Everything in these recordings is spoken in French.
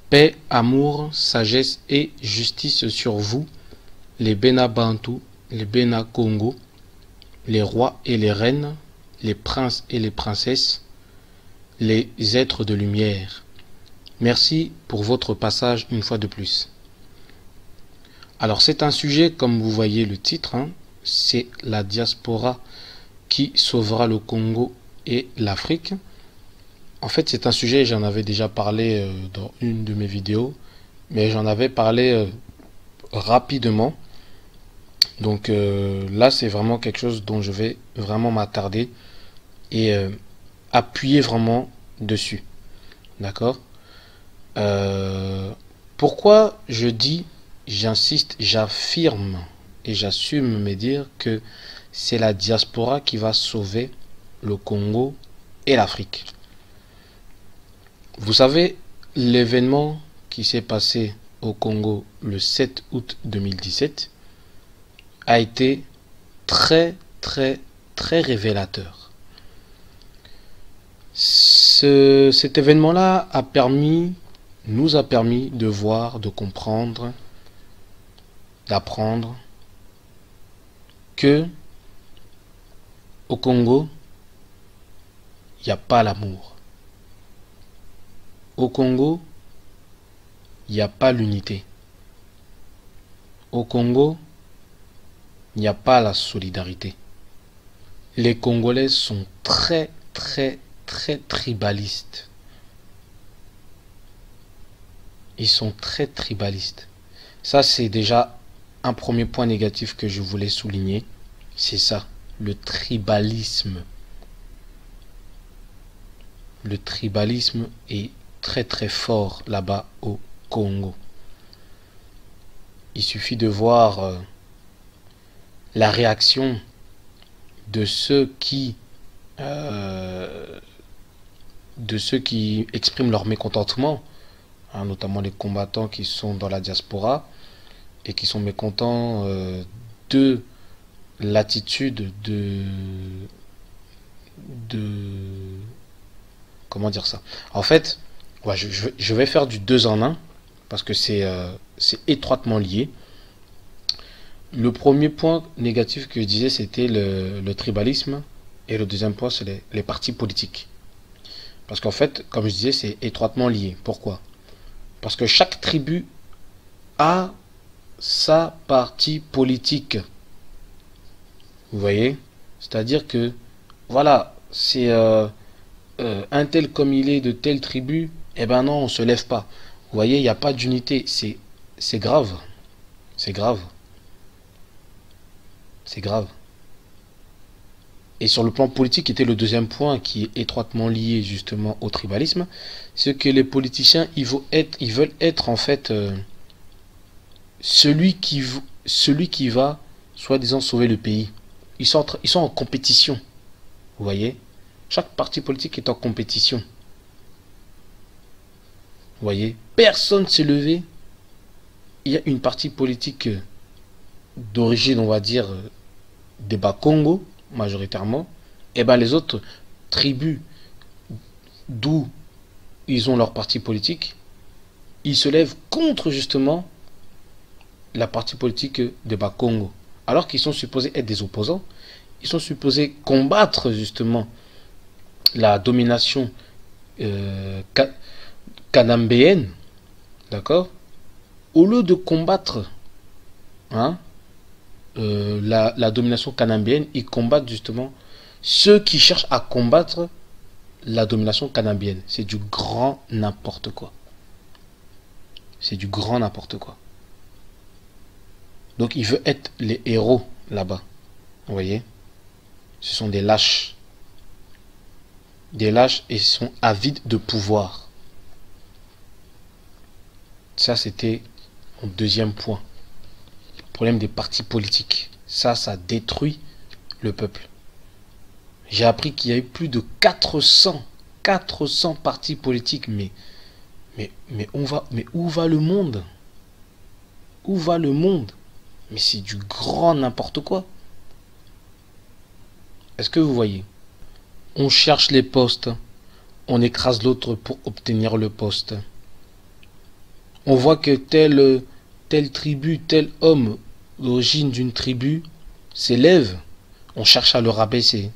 Paix, amour, sagesse et justice sur vous, les Béna Bantou, les Béna Congo, les rois et les reines, les princes et les princesses, les êtres de lumière. Merci pour votre passage une fois de plus. Alors c'est un sujet, comme vous voyez le titre, c'est la diaspora qui sauvera le Congo et l'Afrique. En fait, c'est un sujet, j'en avais déjà parlé dans une de mes vidéos, mais j'en avais parlé rapidement. Donc là, c'est vraiment quelque chose dont je vais vraiment m'attarder et appuyer vraiment dessus. D'accord? Pourquoi je dis, j'insiste, j'affirme et j'assume me dire que c'est la diaspora qui va sauver le Congo et l'Afrique. Vous savez, l'événement qui s'est passé au Congo le 7 août 2017 a été très révélateur. Cet événement-là nous a permis de voir, de comprendre, d'apprendre que au Congo, il n'y a pas l'amour. Au Congo, il n'y a pas l'unité. Au Congo, il n'y a pas la solidarité. Les Congolais sont très tribalistes. Ils sont très tribalistes. Ça, c'est déjà un premier point négatif que je voulais souligner. C'est ça, le tribalisme. Le tribalisme est très fort là-bas au Congo. Il suffit de voir la réaction de ceux qui expriment leur mécontentement, notamment les combattants qui sont dans la diaspora et qui sont mécontents de l'attitude comment dire ça. En fait, ouais, je vais faire du 2 en 1 parce que c'est étroitement lié. Le premier point négatif que je disais, c'était le tribalisme, et le deuxième point, c'est les partis politiques. Parce qu'en fait, comme je disais, c'est étroitement lié. Pourquoi? Parce que chaque tribu a sa parti politique. Vous voyez? C'est-à-dire que, voilà, c'est un tel comme il est de telle tribu, eh ben non, on se lève pas. Vous voyez, il n'y a pas d'unité. C'est grave. C'est grave. C'est grave. Et sur le plan politique, était le deuxième point qui est étroitement lié justement au tribalisme, c'est que les politiciens, ils veulent être en fait celui qui va, soi-disant, sauver le pays. Ils sont en compétition. Vous voyez? Chaque parti politique est en compétition. Vous voyez? Personne ne s'est levé. Il y a une partie politique d'origine, on va dire, des Bas-Congo, majoritairement. Et bien les autres tribus d'où ils ont leur parti politique, ils se lèvent contre justement la partie politique des Bas-Congo. Alors qu'ils sont supposés être des opposants, ils sont supposés combattre justement la domination canambéenne, d'accord? Au lieu de combattre la domination canambienne, ils combattent justement ceux qui cherchent à combattre la domination canambienne. C'est du grand n'importe quoi. C'est du grand n'importe quoi. Donc il veut être les héros là-bas. Vous voyez? Ce sont des lâches. Des lâches et sont avides de pouvoir. Ça, c'était mon deuxième point. Le problème des partis politiques. Ça détruit le peuple. J'ai appris qu'il y a eu plus de 400 partis politiques. Mais où va le monde? Où va le monde? Mais c'est du grand n'importe quoi. Est-ce que vous voyez? On cherche les postes, on écrase l'autre pour obtenir le poste. On voit que telle tribu, tel homme d'origine d'une tribu s'élève, on cherche à le rabaisser.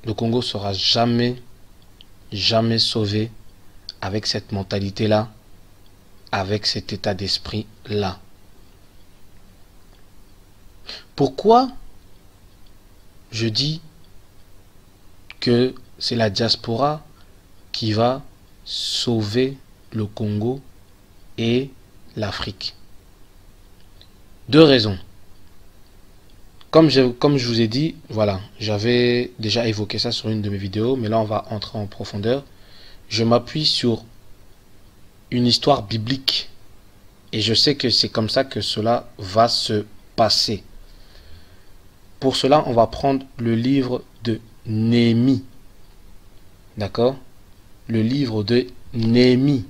Le Congo sera jamais sauvé avec cette mentalité-là, avec cet état d'esprit-là. Pourquoi je dis que c'est la diaspora qui va sauver le Congo et l'Afrique? Deux raisons. Comme je vous ai dit, voilà, j'avais déjà évoqué ça sur une de mes vidéos, mais là on va entrer en profondeur. Je m'appuie sur une histoire biblique et je sais que c'est comme ça que cela va se passer. Pour cela, on va prendre le livre de Néhémie. D'accord? Le livre de Néhémie.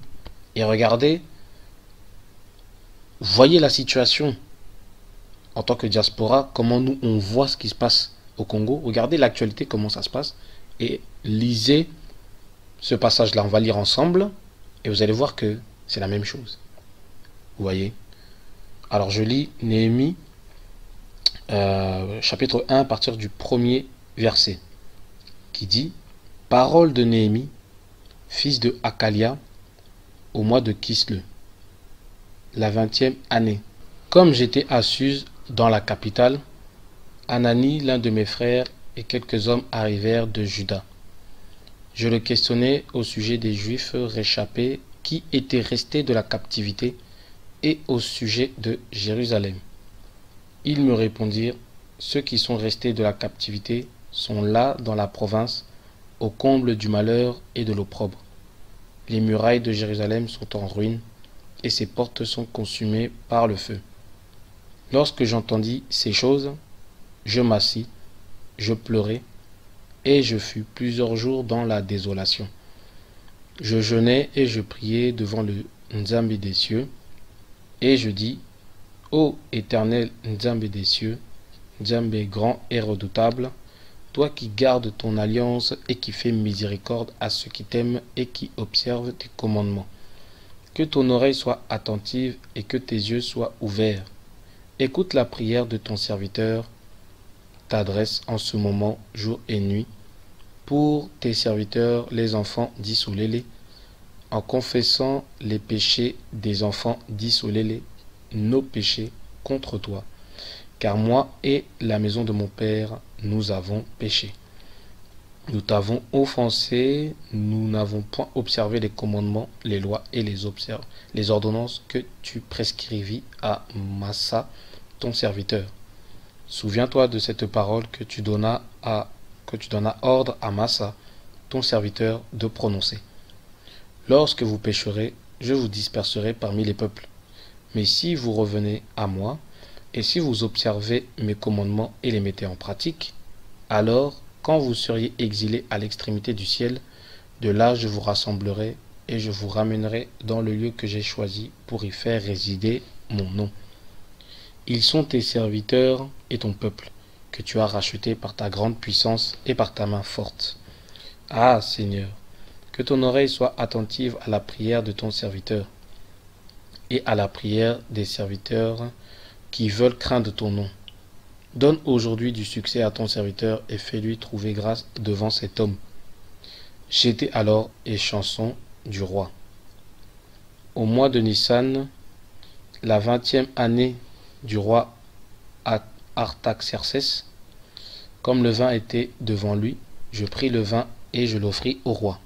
Et regardez, voyez la situation en tant que diaspora, comment nous on voit ce qui se passe au Congo. Regardez l'actualité, comment ça se passe, et lisez ce passage-là. On va lire ensemble, et vous allez voir que c'est la même chose. Vous voyez? Alors je lis Néhémie, chapitre 1, à partir du premier verset, qui dit: Parole de Néhémie, fils de Hakalia, au mois de Kisle, la 20e année. Comme j'étais à Suse, dans la capitale, Anani, l'un de mes frères, et quelques hommes arrivèrent de Juda. Je le questionnai au sujet des Juifs réchappés qui étaient restés de la captivité et au sujet de Jérusalem. Ils me répondirent: ceux qui sont restés de la captivité sont là dans la province, au comble du malheur et de l'opprobre. Les murailles de Jérusalem sont en ruine et ses portes sont consumées par le feu. Lorsque j'entendis ces choses, je m'assis, je pleurai, et je fus plusieurs jours dans la désolation. Je jeûnai et je priai devant le Nzambe des cieux, et je dis: Ô éternel Nzambe des cieux, Nzambe grand et redoutable, toi qui gardes ton alliance et qui fais miséricorde à ceux qui t'aiment et qui observent tes commandements, que ton oreille soit attentive et que tes yeux soient ouverts. Écoute la prière de ton serviteur, t'adresse en ce moment, jour et nuit, pour tes serviteurs, les enfants d'Isolélé, en confessant les péchés des enfants d'Isolélé, nos péchés contre toi. Car moi et la maison de mon Père, nous avons péché. Nous t'avons offensé, nous n'avons point observé les commandements, les lois et les ordonnances que tu prescrivis à Massa, ton serviteur. Souviens-toi de cette parole que tu donnas ordre à Massa, ton serviteur, de prononcer. Lorsque vous pécherez, je vous disperserai parmi les peuples. Mais si vous revenez à moi, et si vous observez mes commandements et les mettez en pratique, alors, quand vous seriez exilés à l'extrémité du ciel, de là je vous rassemblerai et je vous ramènerai dans le lieu que j'ai choisi pour y faire résider mon nom. Ils sont tes serviteurs et ton peuple, que tu as racheté par ta grande puissance et par ta main forte. Ah, Seigneur, que ton oreille soit attentive à la prière de ton serviteur et à la prière des serviteurs qui veulent craindre ton nom. Donne aujourd'hui du succès à ton serviteur et fais-lui trouver grâce devant cet homme. J'étais alors et chanson du roi. Au mois de Nissan, la 20e année du roi Artaxerxès, comme le vin était devant lui, je pris le vin et je l'offris au roi.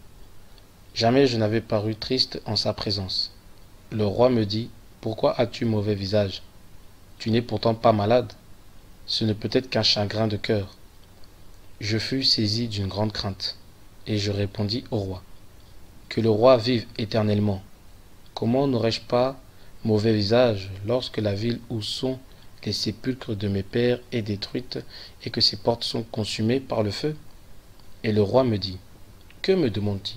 Jamais je n'avais paru triste en sa présence. Le roi me dit: pourquoi as-tu mauvais visage? Tu n'es pourtant pas malade. Ce ne peut être qu'un chagrin de cœur. Je fus saisi d'une grande crainte, et je répondis au roi: que le roi vive éternellement. Comment n'aurais-je pas mauvais visage lorsque la ville où sont les sépulcres de mes pères est détruite et que ses portes sont consumées par le feu? Et le roi me dit: que me demandes-tu?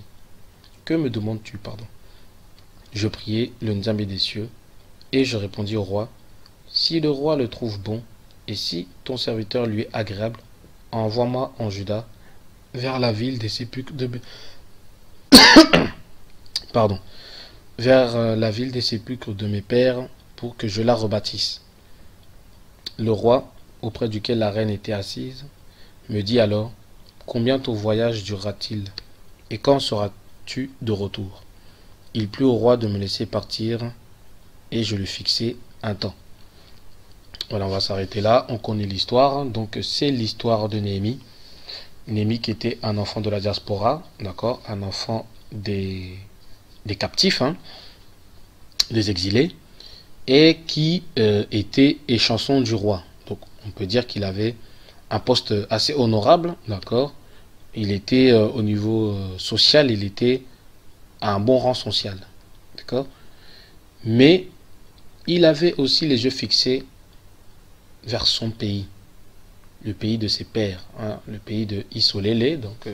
Que me demandes-tu, pardon? Je priai le Nzambe des cieux, Et je répondis au roi, si le roi le trouve bon, et si ton serviteur lui est agréable, envoie-moi en Juda, vers la ville des sépulcres de pardon, vers la ville des sépulcres de mes pères, pour que je la rebâtisse. Le roi, auprès duquel la reine était assise, me dit alors, combien ton voyage durera-t-il, et quand seras-tu de retour? Il plut au roi de me laisser partir, et je lui fixai un temps. Voilà, on va s'arrêter là. On connaît l'histoire. Donc, c'est l'histoire de Néhémie. Néhémie qui était un enfant de la diaspora, d'accord, un enfant des captifs, hein, des exilés, et qui était échanson du roi. Donc, on peut dire qu'il avait un poste assez honorable, d'accord. Il était au niveau social, il était à un bon rang social, d'accord. Mais il avait aussi les yeux fixés vers son pays, le pays de ses pères, hein, le pays de Isolélé. Donc,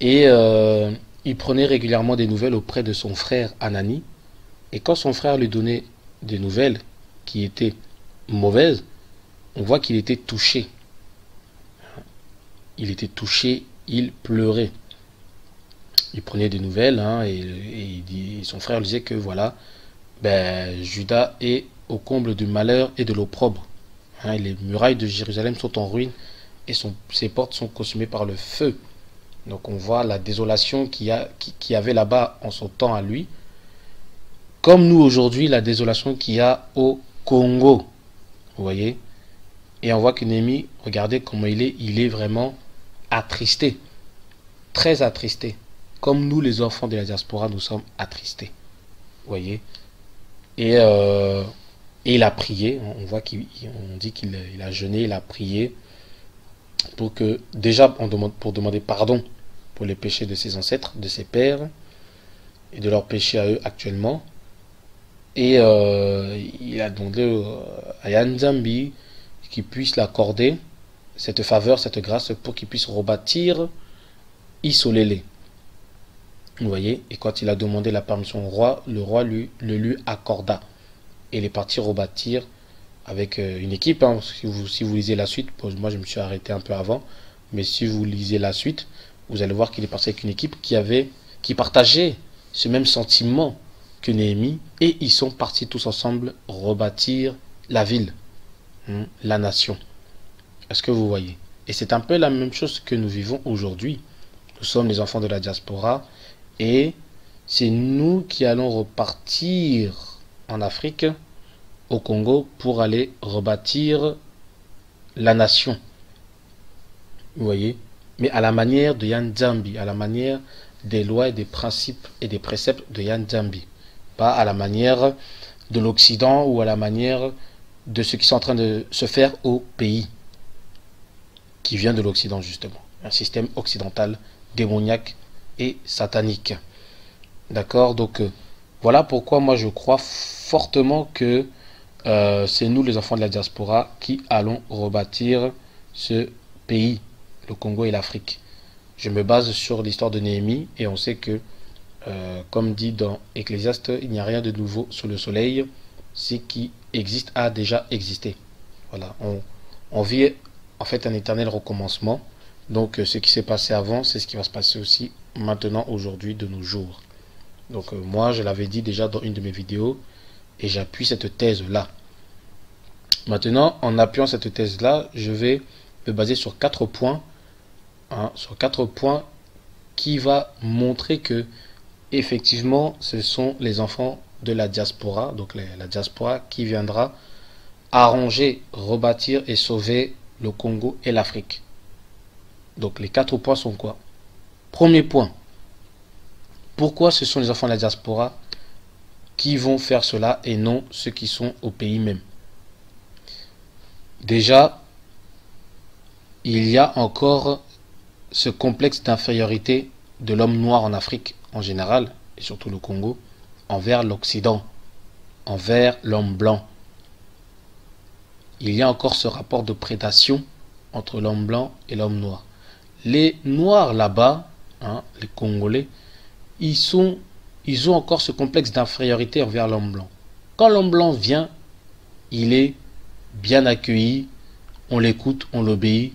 il prenait régulièrement des nouvelles auprès de son frère Anani. Et quand son frère lui donnait des nouvelles qui étaient mauvaises, on voit qu'il était touché. Il était touché, il pleurait. Il prenait des nouvelles, hein, et son frère lui disait que voilà, Juda est au comble du malheur et de l'opprobre. Hein, les murailles de Jérusalem sont en ruine et ses portes sont consumées par le feu. Donc on voit la désolation qu'il y avait là-bas en son temps à lui. Comme nous aujourd'hui, la désolation qu'il y a au Congo. Vous voyez? Et on voit que Néhémie, regardez comment il est vraiment attristé. Très attristé. Comme nous, les enfants de la diaspora, nous sommes attristés. Vous voyez? Et il a prié. On voit on dit qu'il a jeûné, il a prié pour que, déjà, pour demander pardon pour les péchés de ses ancêtres, de ses pères, et de leurs péchés à eux actuellement. Et il a demandé à Yann Zambi qu'il puisse l'accorder cette faveur, cette grâce, pour qu'il puisse rebâtir Isolélé. Vous voyez? Et quand il a demandé la permission au roi, le roi le lui accorda. Et il est parti rebâtir avec une équipe. Hein. Si vous lisez la suite, moi je me suis arrêté un peu avant, mais si vous lisez la suite, vous allez voir qu'il est parti avec une équipe qui partageait ce même sentiment que Néhémie, et ils sont partis tous ensemble rebâtir la ville, la nation. Est-ce que vous voyez? Et c'est un peu la même chose que nous vivons aujourd'hui. Nous sommes les enfants de la diaspora, et c'est nous qui allons repartir en Afrique, au Congo, pour aller rebâtir la nation. Vous voyez? Mais à la manière de Yann Zambi, à la manière des lois et des principes et des préceptes de Yann Zambi. Pas à la manière de l'Occident ou à la manière de ce qui est en train de se faire au pays qui vient de l'Occident, justement. Un système occidental démoniaque et satanique. D'accord? Donc, voilà pourquoi moi je crois fortement que c'est nous, les enfants de la diaspora, qui allons rebâtir ce pays, le Congo et l'Afrique. Je me base sur l'histoire de Néhémie, et on sait que, comme dit dans Ecclésiaste, il n'y a rien de nouveau sous le soleil. Ce qui existe a déjà existé. Voilà, on vit en fait un éternel recommencement. Donc ce qui s'est passé avant, c'est ce qui va se passer aussi maintenant, aujourd'hui, de nos jours. Donc moi, je l'avais dit déjà dans une de mes vidéos, et j'appuie cette thèse-là. Maintenant, en appuyant cette thèse-là, je vais me baser sur 4 points, sur 4 points qui va montrer que, effectivement, ce sont les enfants de la diaspora, donc la diaspora qui viendra arranger, rebâtir et sauver le Congo et l'Afrique. Donc les 4 points sont quoi? Premier point, pourquoi ce sont les enfants de la diaspora qui vont faire cela et non ceux qui sont au pays même? Déjà, il y a encore ce complexe d'infériorité de l'homme noir en Afrique en général, et surtout le Congo, envers l'Occident, envers l'homme blanc. Il y a encore ce rapport de prédation entre l'homme blanc et l'homme noir. Les noirs là-bas, les Congolais, ils ont encore ce complexe d'infériorité envers l'homme blanc. Quand l'homme blanc vient, il est bien accueilli, on l'écoute, on l'obéit,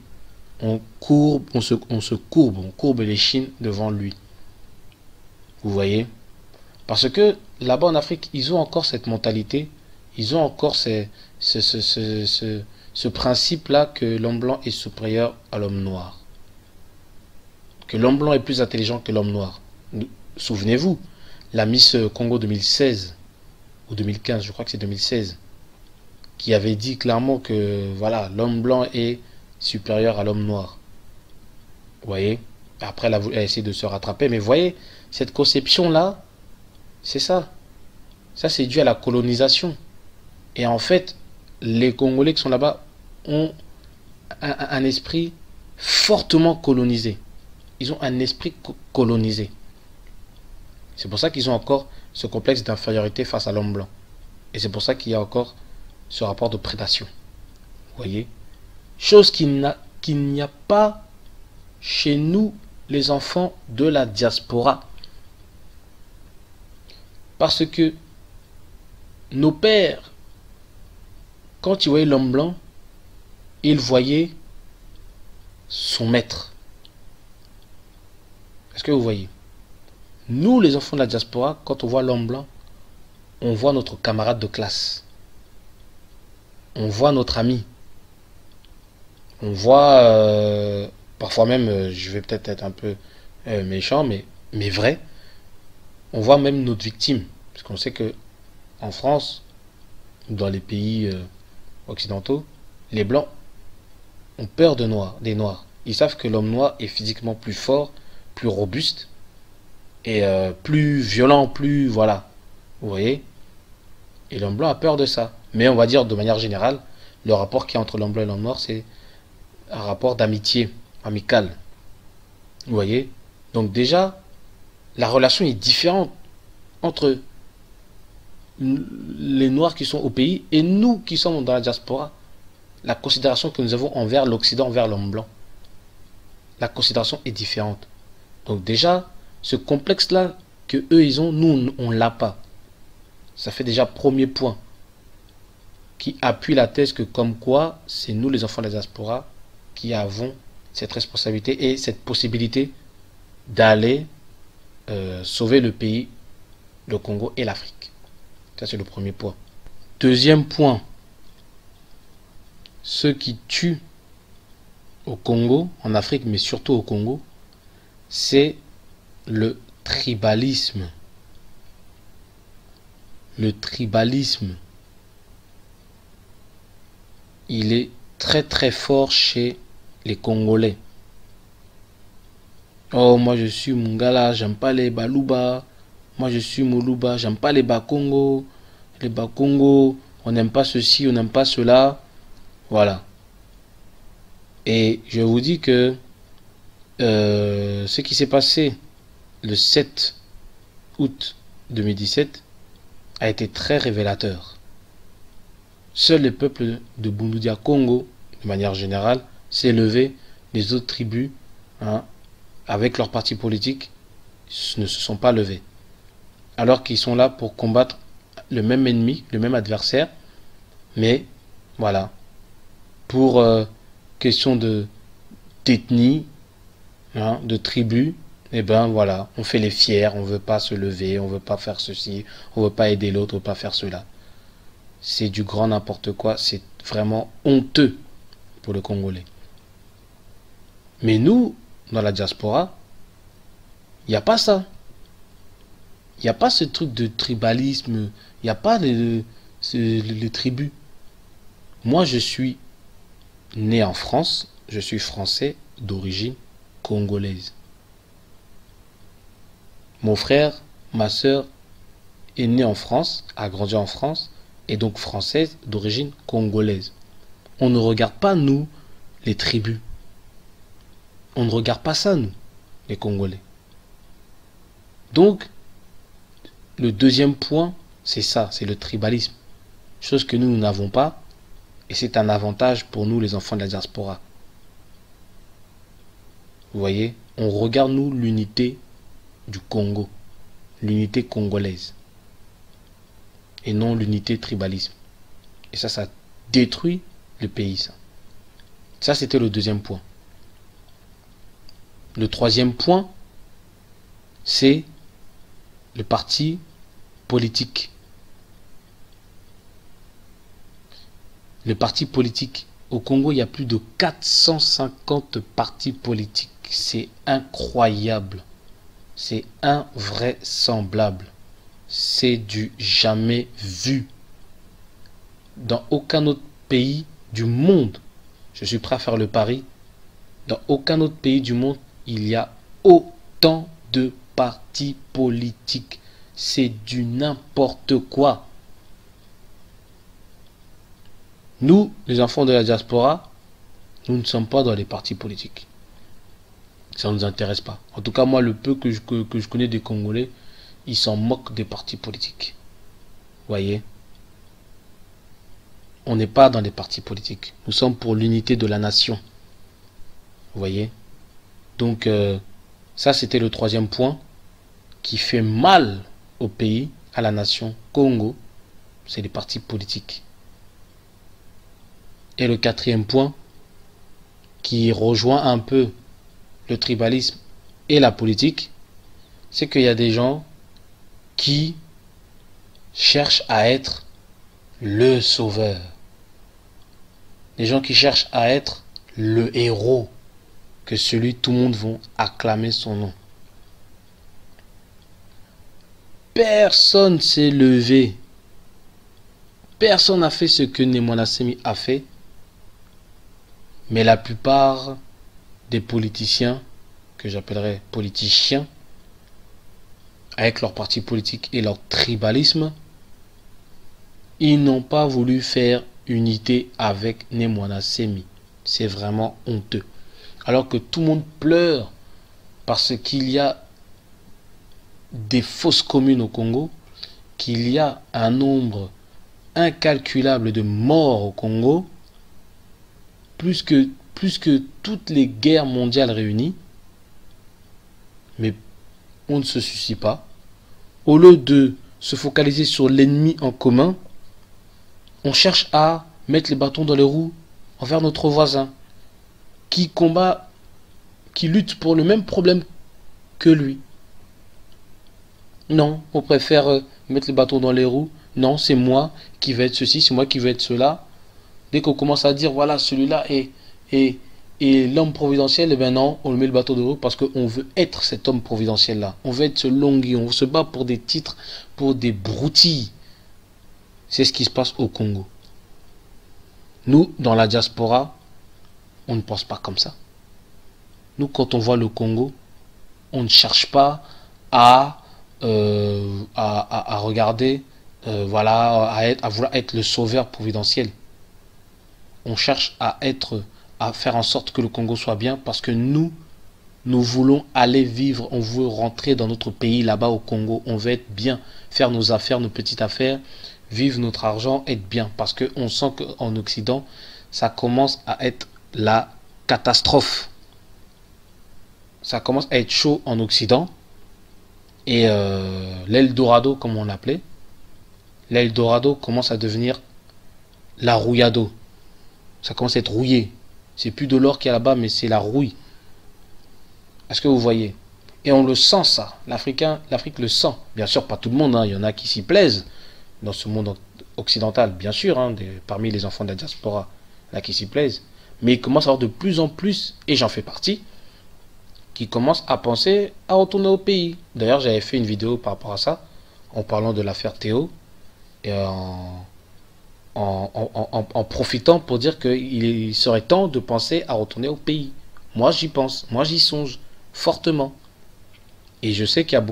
on courbe les chines devant lui. Vous voyez? Parce que là-bas en Afrique, ils ont encore cette mentalité, ils ont encore ce principe-là que l'homme blanc est supérieur à l'homme noir. Que l'homme blanc est plus intelligent que l'homme noir. Souvenez-vous, la Miss Congo 2016, ou 2015, je crois que c'est 2016, qui avait dit clairement que voilà, l'homme blanc est supérieur à l'homme noir. Vous voyez? Après, elle a essayé de se rattraper, mais vous voyez, cette conception-là, c'est ça. Ça, c'est dû à la colonisation. Et en fait, les Congolais qui sont là-bas ont un esprit fortement colonisé. Ils ont un esprit colonisé. C'est pour ça qu'ils ont encore ce complexe d'infériorité face à l'homme blanc. Et c'est pour ça qu'il y a encore ce rapport de prédation. Vous voyez? Chose qu'il n'y a pas chez nous, les enfants de la diaspora. Parce que nos pères, quand ils voyaient l'homme blanc, ils voyaient son maître. Est-ce que vous voyez? Nous, les enfants de la diaspora, quand on voit l'homme blanc, on voit notre camarade de classe. On voit notre ami. On voit, parfois même, je vais peut-être être un peu méchant, mais vrai, on voit même notre victime. Parce qu'on sait que en France, ou dans les pays occidentaux, les blancs ont peur des noirs. Ils savent que l'homme noir est physiquement plus fort, plus robuste, et plus violent, plus... Voilà. Vous voyez? Et l'homme blanc a peur de ça. Mais on va dire de manière générale, le rapport qu'il y a entre l'homme blanc et l'homme noir, c'est un rapport d'amitié, amical. Vous voyez? Donc déjà, la relation est différente entre les noirs qui sont au pays et nous qui sommes dans la diaspora. La considération que nous avons envers l'Occident, envers l'homme blanc. La considération est différente. Donc déjà, ce complexe-là que eux ils ont, nous on l'a pas. Ça fait déjà premier point qui appuie la thèse que comme quoi c'est nous les enfants de la diaspora qui avons cette responsabilité et cette possibilité d'aller sauver le pays, le Congo et l'Afrique. Ça c'est le premier point. Deuxième point, ceux qui tuent au Congo, en Afrique mais surtout au Congo, c'est le tribalisme. Le tribalisme, il est très très fort chez les Congolais. Oh, moi je suis Mungala, j'aime pas les Baluba. Moi je suis Moluba, j'aime pas les Bakongo. Les Bakongo, on n'aime pas ceci, on n'aime pas cela. Voilà. Et je vous dis que ce qui s'est passé le 7 août 2017 a été très révélateur. Seul le peuple de Bundudia Congo, de manière générale, s'est levé. Les autres tribus, avec leurs partis politiques, ne se sont pas levés. Alors qu'ils sont là pour combattre le même ennemi, le même adversaire, mais voilà, pour question d'ethnie, de tribu, et ben voilà, on fait les fiers, on veut pas se lever, on veut pas faire ceci, on veut pas aider l'autre, on veut pas faire cela. C'est du grand n'importe quoi, c'est vraiment honteux pour le Congolais. Mais nous, dans la diaspora, il n'y a pas ça. Il n'y a pas ce truc de tribalisme, il n'y a pas les tribus. Moi, je suis né en France, je suis français d'origine congolaise. Mon frère, ma soeur est né en France, a grandi en France, et donc française d'origine congolaise. On ne regarde pas, nous, les tribus. On ne regarde pas ça, nous, les Congolais. Donc, le deuxième point, c'est ça, c'est le tribalisme. Chose que nous n'avons pas, et c'est un avantage pour nous, les enfants de la diaspora. Vous voyez, on regarde, nous, l'unité du Congo, l'unité congolaise. et non l'unité tribalisme. Et ça détruit le pays, ça. Ça, c'était le deuxième point. Le troisième point, c'est le parti politique. Le parti politique. Au Congo, il y a plus de 450 partis politiques. C'est incroyable. C'est invraisemblable. C'est du jamais vu. Dans aucun autre pays du monde, je suis prêt à faire le pari, dans aucun autre pays du monde, il y a autant de partis politiques. C'est du n'importe quoi. Nous, les enfants de la diaspora, nous ne sommes pas dans les partis politiques. Ça ne nous intéresse pas. En tout cas, moi, le peu que je connais des Congolais, ils s'en moquent des partis politiques. Vous voyez? On n'est pas dans les partis politiques. Nous sommes pour l'unité de la nation. Vous voyez? Donc, ça, c'était le troisième point qui fait mal au pays, à la nation Congo. C'est les partis politiques. Et le quatrième point, qui rejoint un peu le tribalisme et la politique, c'est qu'il y a des gens qui cherchent à être le sauveur. Des gens qui cherchent à être le héros, que celui tout le monde va acclamer son nom. Personne s'est levé. Personne n'a fait ce que Némona Semi a fait. Mais la plupart des politiciens, que j'appellerais politiciens, avec leur parti politique et leur tribalisme, ils n'ont pas voulu faire unité avec Némona Semi. C'est vraiment honteux. Alors que tout le monde pleure parce qu'il y a des fausses communes au Congo, qu'il y a un nombre incalculable de morts au Congo, plus que toutes les guerres mondiales réunies. Mais on ne se soucie pas. Au lieu de se focaliser sur l'ennemi en commun, on cherche à mettre les bâtons dans les roues envers notre voisin qui combat, qui lutte pour le même problème que lui. Non, on préfère mettre les bâtons dans les roues. Non, c'est moi qui vais être ceci, c'est moi qui vais être cela. Dès qu'on commence à dire, voilà, celui-là est l'homme providentiel, eh bien non, on le met le bâton de roue parce qu'on veut être cet homme providentiel-là. On veut être ce Longhi, on se bat pour des titres, pour des broutilles. C'est ce qui se passe au Congo. Nous, dans la diaspora, on ne pense pas comme ça. Nous, quand on voit le Congo, on ne cherche pas à regarder, voilà, à vouloir être le sauveur providentiel. On cherche à faire en sorte que le Congo soit bien parce que nous voulons aller vivre, on veut rentrer dans notre pays là-bas au Congo, on veut être bien, faire nos affaires, nos petites affaires, vivre notre argent, être bien. Parce qu'on sent qu'en Occident, ça commence à être la catastrophe. Ça commence à être chaud en Occident. Et l'Eldorado, comme on l'appelait, l'Eldorado commence à devenir la rouillado. Ça commence à être rouillé. C'est plus de l'or qu'il y a là-bas, mais c'est la rouille. Est-ce que vous voyez? Et on le sent, ça. L'Afrique le sent. Bien sûr, pas tout le monde. Hein. Il y en a qui s'y plaisent dans ce monde occidental. Bien sûr, hein, parmi les enfants de la diaspora, il y en a qui s'y plaisent. Mais il commence à avoir de plus en plus, et j'en fais partie, qui commencent à penser à retourner au pays. D'ailleurs, j'avais fait une vidéo par rapport à ça, en parlant de l'affaire Théo, et en profitant pour dire qu'il serait temps de penser à retourner au pays. Moi, j'y pense, moi, j'y songe fortement. Et je sais qu'il y a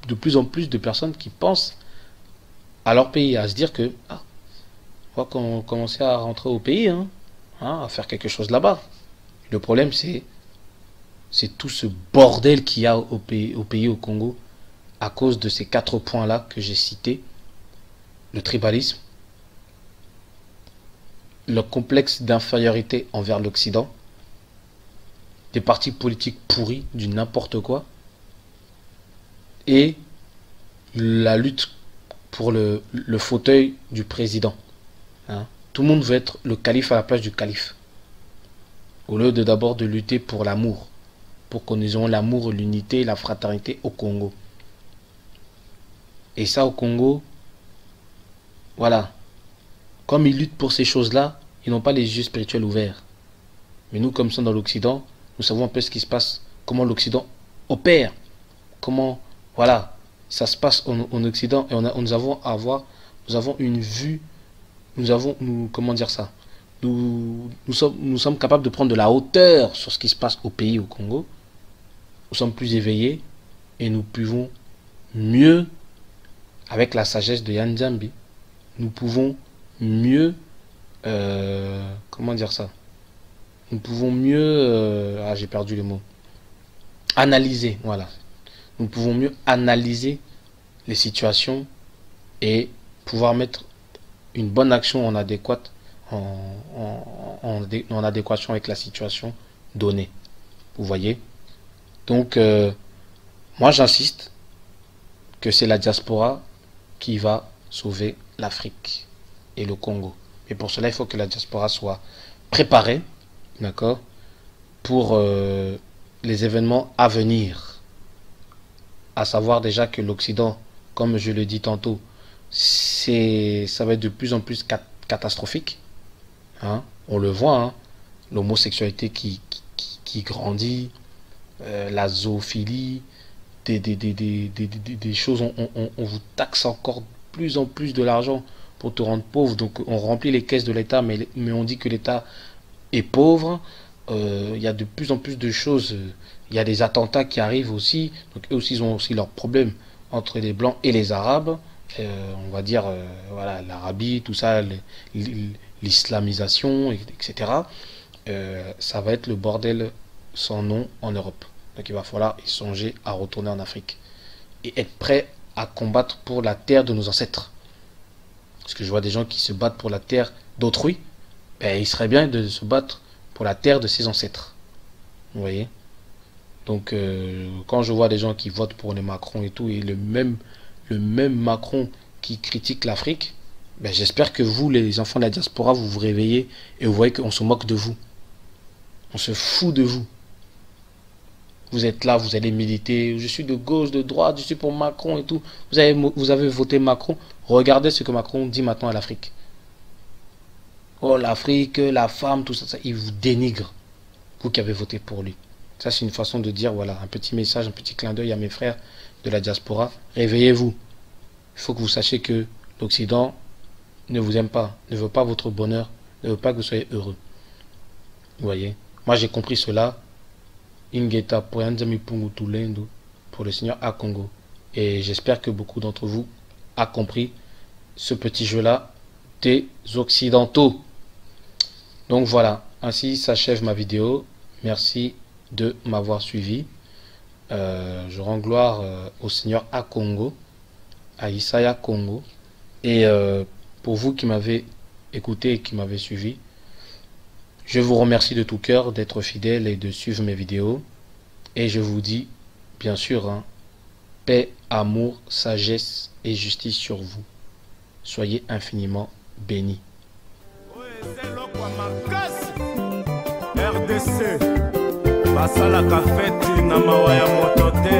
de plus en plus de personnes qui pensent à leur pays, à se dire que on va commencer à rentrer au pays, à faire quelque chose là-bas. Le problème, c'est tout ce bordel qu'il y a au pays, au Congo, à cause de ces 4 points-là que j'ai cités. Le tribalisme, le complexe d'infériorité envers l'Occident, des partis politiques pourris, du n'importe quoi, et la lutte pour le fauteuil du président. Hein. Tout le monde veut être le calife à la place du calife. Au lieu de d'abord de lutter pour l'amour. Pour que nous ayons l'amour, l'unité et la fraternité au Congo. Et ça au Congo, voilà. Comme ils luttent pour ces choses-là, ils n'ont pas les yeux spirituels ouverts. Mais nous, comme ça dans l'Occident, nous savons un peu ce qui se passe, comment l'Occident opère, comment, voilà, ça se passe en Occident, et nous avons une vue, comment dire ça, nous sommes capables de prendre de la hauteur sur ce qui se passe au pays, au Congo. Nous sommes plus éveillés, et nous pouvons mieux, avec la sagesse de Yann Djambi, nous pouvons mieux, comment dire ça, nous pouvons mieux, j'ai perdu le mot, analyser, voilà. Nous pouvons mieux analyser les situations et pouvoir mettre une bonne action en adéquation avec la situation donnée. Vous voyez? Donc, moi j'insiste que c'est la diaspora qui va sauver l'Afrique et le Congo. Et pour cela, il faut que la diaspora soit préparée, d'accord, pour les événements à venir. À savoir déjà que l'Occident, comme je le dis tantôt, ça va être de plus en plus catastrophique. Hein? On le voit, hein? L'homosexualité qui grandit, la zoophilie, des choses, on vous taxe encore plus en plus de l'argent pour te rendre pauvre. Donc on remplit les caisses de l'État, mais on dit que l'État est pauvre. Il y a de plus en plus de choses. Il y a des attentats qui arrivent aussi. Donc eux aussi, ils ont aussi leurs problèmes entre les Blancs et les Arabes. On va dire, voilà, l'Arabie, tout ça, l'islamisation, etc. Ça va être le bordel sans nom en Europe. Donc il va falloir y songer à retourner en Afrique. Et être prêt à combattre pour la terre de nos ancêtres. Parce que je vois des gens qui se battent pour la terre d'autrui. Ben, il serait bien de se battre pour la terre de ses ancêtres. Vous voyez? Donc quand je vois des gens qui votent pour les Macron et tout, et le même Macron qui critique l'Afrique, ben, j'espère que vous, les enfants de la diaspora, vous vous réveillez et vous voyez qu'on se moque de vous. On se fout de vous. Vous êtes là, vous allez militer, je suis de gauche, de droite, je suis pour Macron et tout. Vous avez voté Macron. Regardez ce que Macron dit maintenant à l'Afrique. Oh, l'Afrique, la femme, tout ça, il vous dénigre. Vous qui avez voté pour lui. Ça, c'est une façon de dire, voilà, un petit message, un petit clin d'œil à mes frères de la diaspora. Réveillez-vous. Il faut que vous sachiez que l'Occident ne vous aime pas, ne veut pas votre bonheur, ne veut pas que vous soyez heureux. Vous voyez? Moi, j'ai compris cela. Ingeta pour le Seigneur à Congo. Et j'espère que beaucoup d'entre vous a compris ce petit jeu-là des Occidentaux. Donc voilà, ainsi s'achève ma vidéo. Merci de m'avoir suivi. Je rends gloire au Seigneur à Congo, à Isaiah Congo. Et pour vous qui m'avez écouté et qui m'avez suivi, je vous remercie de tout cœur d'être fidèle et de suivre mes vidéos. Et je vous dis, bien sûr, hein, paix, amour, sagesse et justice sur vous. Soyez infiniment bénis. RDC, basala kafeti na mawa ya moto te.